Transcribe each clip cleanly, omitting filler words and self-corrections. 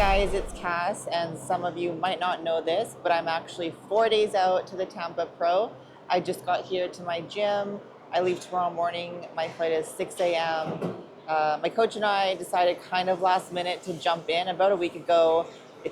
guys, it's Kass, and some of you might not know this, but I'm actually 4 days out to the Tampa Pro. I just got here to my gym. I leave tomorrow morning. My flight is 6 a.m. My coach and I decided kind of last minute to jump in about a week ago.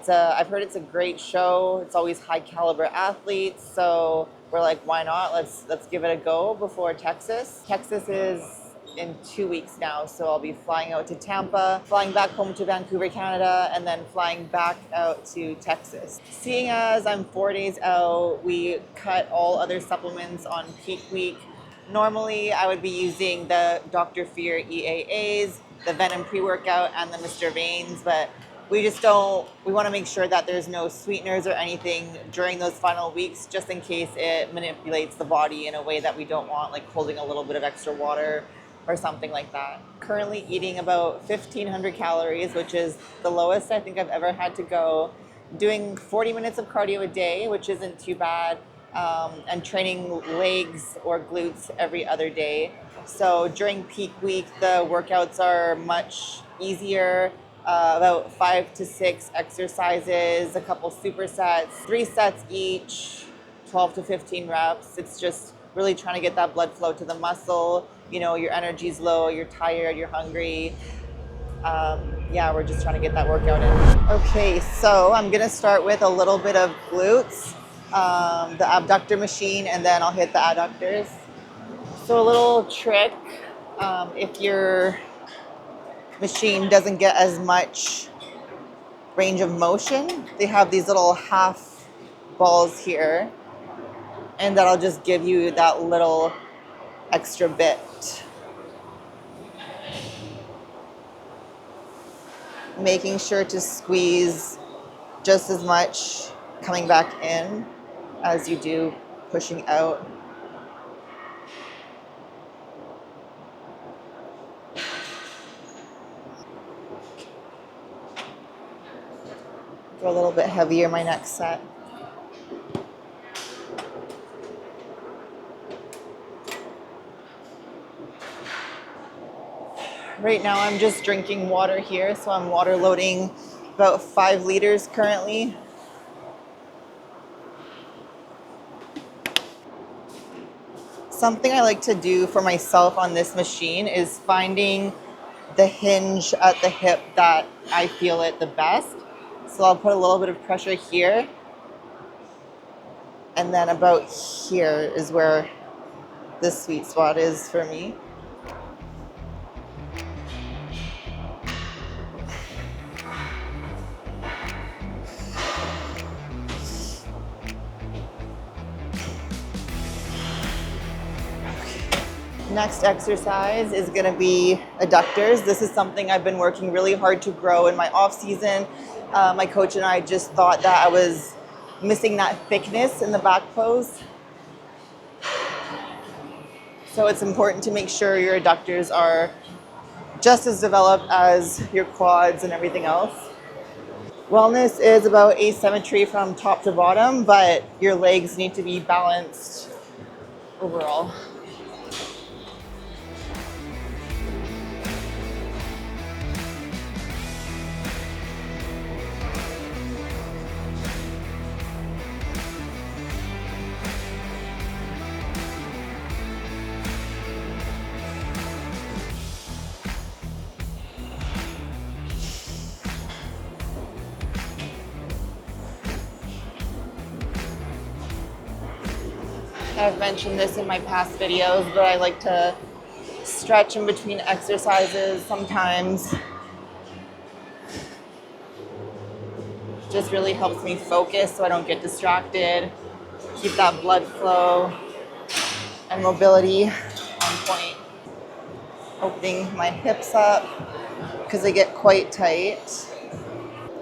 I've heard it's a great show. It's always high caliber athletes, so we're like, why not? Let's give it a go before Texas. Texas is in 2 weeks now, so I'll be flying out to Tampa, flying back home to Vancouver, Canada, and then flying back out to Texas. Seeing as I'm 4 days out, we cut all other supplements on peak week. Normally, I would be using the Dr. Fear EAAs, the Venom pre-workout, and the Mr. Veins, but we want to make sure that there's no sweeteners or anything during those final weeks, just in case it manipulates the body in a way that we don't want, like holding a little bit of extra water or something like that. Currently eating about 1,500 calories, which is the lowest I think I've ever had to go. Doing 40 minutes of cardio a day, which isn't too bad, and training legs or glutes every other day. So during peak week, the workouts are much easier. About 5 to 6 exercises, a couple supersets, 3 sets each, 12 to 15 reps. It's just really trying to get that blood flow to the muscle. You know, your energy's low, you're tired, you're hungry. Yeah, we're just trying to get that workout in. Okay, so I'm gonna start with a little bit of glutes, the abductor machine, and then I'll hit the adductors. So a little trick, if your machine doesn't get as much range of motion, they have these little half balls here, and that'll just give you that little extra bit. Making sure to squeeze just as much coming back in as you do pushing out. Go a little bit heavier my next set. Right now I'm just drinking water here, so I'm water loading about 5 liters currently. Something I like to do for myself on this machine is finding the hinge at the hip that I feel it the best. So I'll put a little bit of pressure here, and then about here is where the sweet spot is for me. Next exercise is going to be adductors. This is something I've been working really hard to grow in my off season. My coach and I just thought that I was missing that thickness in the back pose. So it's important to make sure your adductors are just as developed as your quads and everything else. Wellness is about asymmetry from top to bottom, but your legs need to be balanced overall. I've mentioned this in my past videos, but I like to stretch in between exercises sometimes. Just really helps me focus so I don't get distracted, keep that blood flow and mobility on point. Opening my hips up because they get quite tight.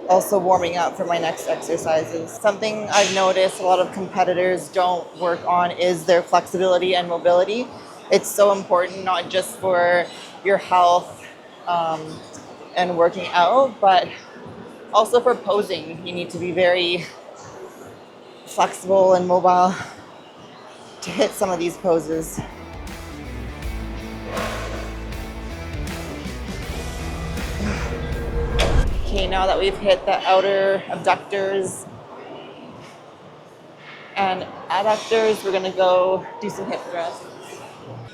Also warming up for my next exercises. Something I've noticed a lot of competitors don't work on is their flexibility and mobility. It's so important, not just for your health and working out, but also for posing. You need to be very flexible and mobile to hit some of these poses. Okay, now that we've hit the outer abductors and adductors, we're gonna go do some hip thrusts.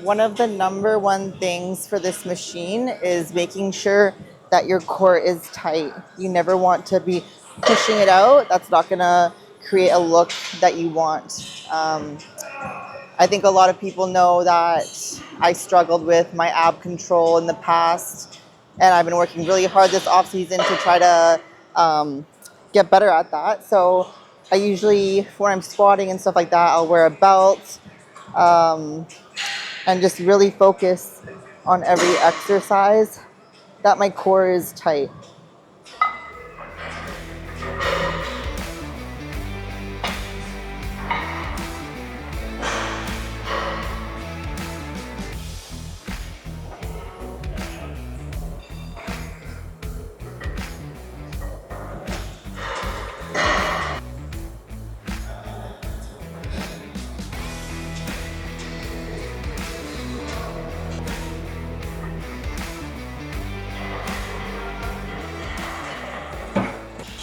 One of the number one things for this machine is making sure that your core is tight. You never want to be pushing it out. That's not gonna create a look that you want. I think a lot of people know that I struggled with my ab control in the past, and I've been working really hard this off season to try to get better at that. So I usually, when I'm squatting and stuff like that, I'll wear a belt and just really focus on every exercise that my core is tight.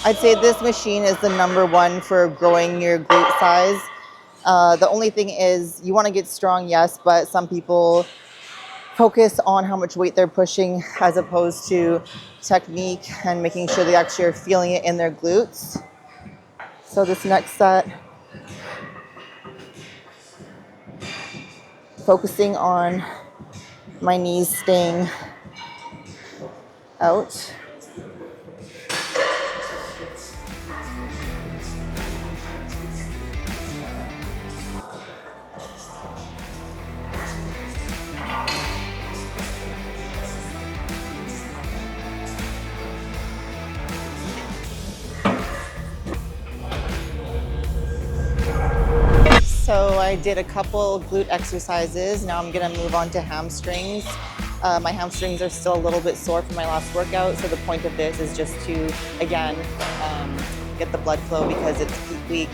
I'd say this machine is the number one for growing your glute size. The only thing is you want to get strong, yes, but some people focus on how much weight they're pushing as opposed to technique and making sure they actually are feeling it in their glutes. So this next set, focusing on my knees staying out. So I did a couple glute exercises. Now I'm gonna move on to hamstrings. My hamstrings are still a little bit sore from my last workout, so the point of this is just to, again, get the blood flow because it's peak week.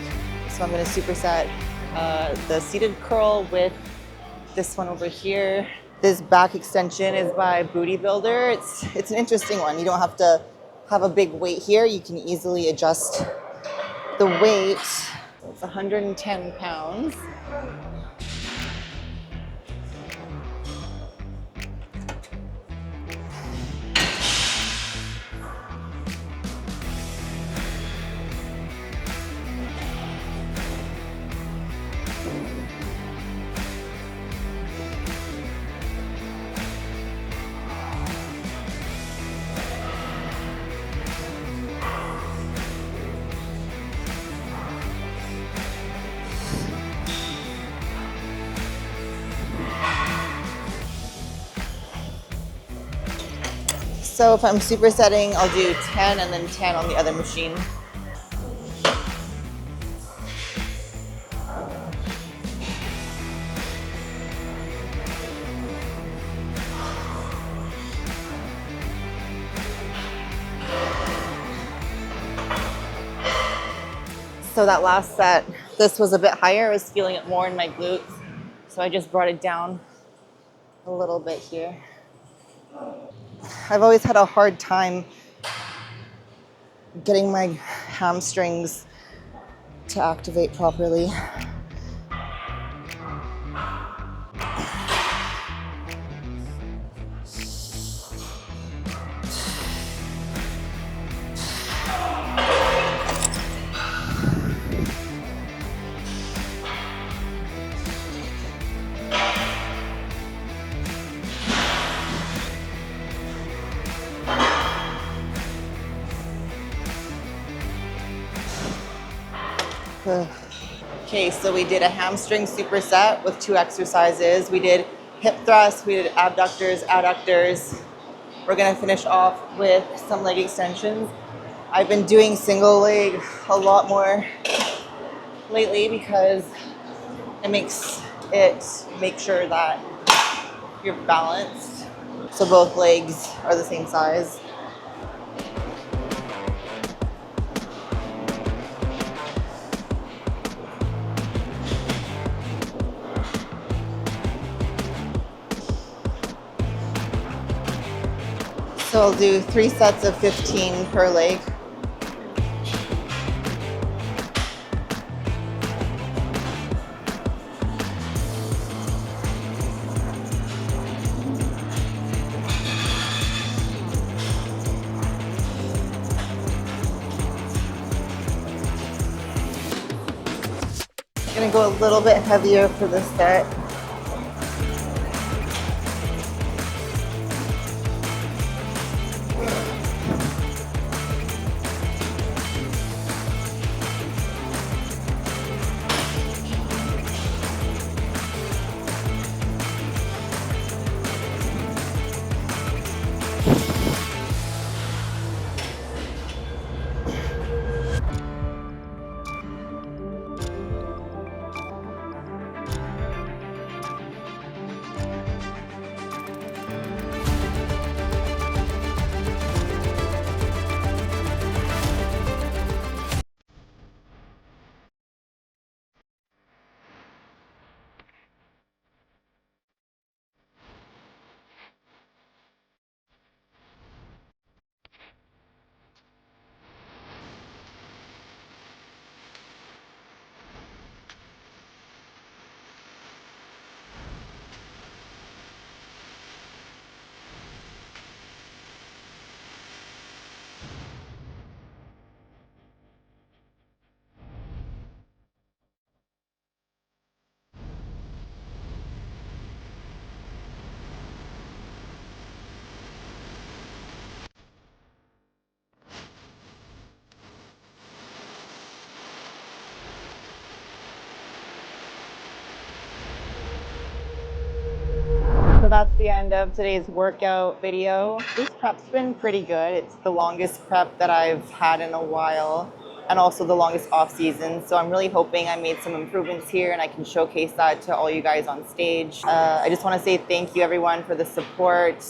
So I'm gonna superset the seated curl with this one over here. This back extension is by Booty Builder. It's an interesting one. You don't have to have a big weight here. You can easily adjust the weight. It's 110 pounds. So if I'm supersetting, I'll do 10 and then 10 on the other machine. So that last set, this was a bit higher. I was feeling it more in my glutes. So I just brought it down a little bit here. I've always had a hard time getting my hamstrings to activate properly. Okay, so we did a hamstring superset with 2 exercises. We did hip thrusts, we did abductors, adductors. We're gonna finish off with some leg extensions. I've been doing single leg a lot more lately because it makes make sure that you're balanced. So both legs are the same size. So I'll do 3 sets of 15 per leg. I'm gonna go a little bit heavier for this set. So that's the end of today's workout video. This prep's been pretty good. It's the longest prep that I've had in a while, and also the longest off season. So I'm really hoping I made some improvements here and I can showcase that to all you guys on stage. I just want to say thank you everyone for the support.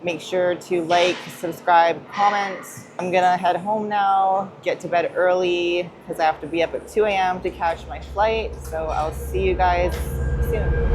Make sure to like, subscribe, comment. I'm gonna head home now, get to bed early because I have to be up at 2 a.m. to catch my flight. So I'll see you guys soon.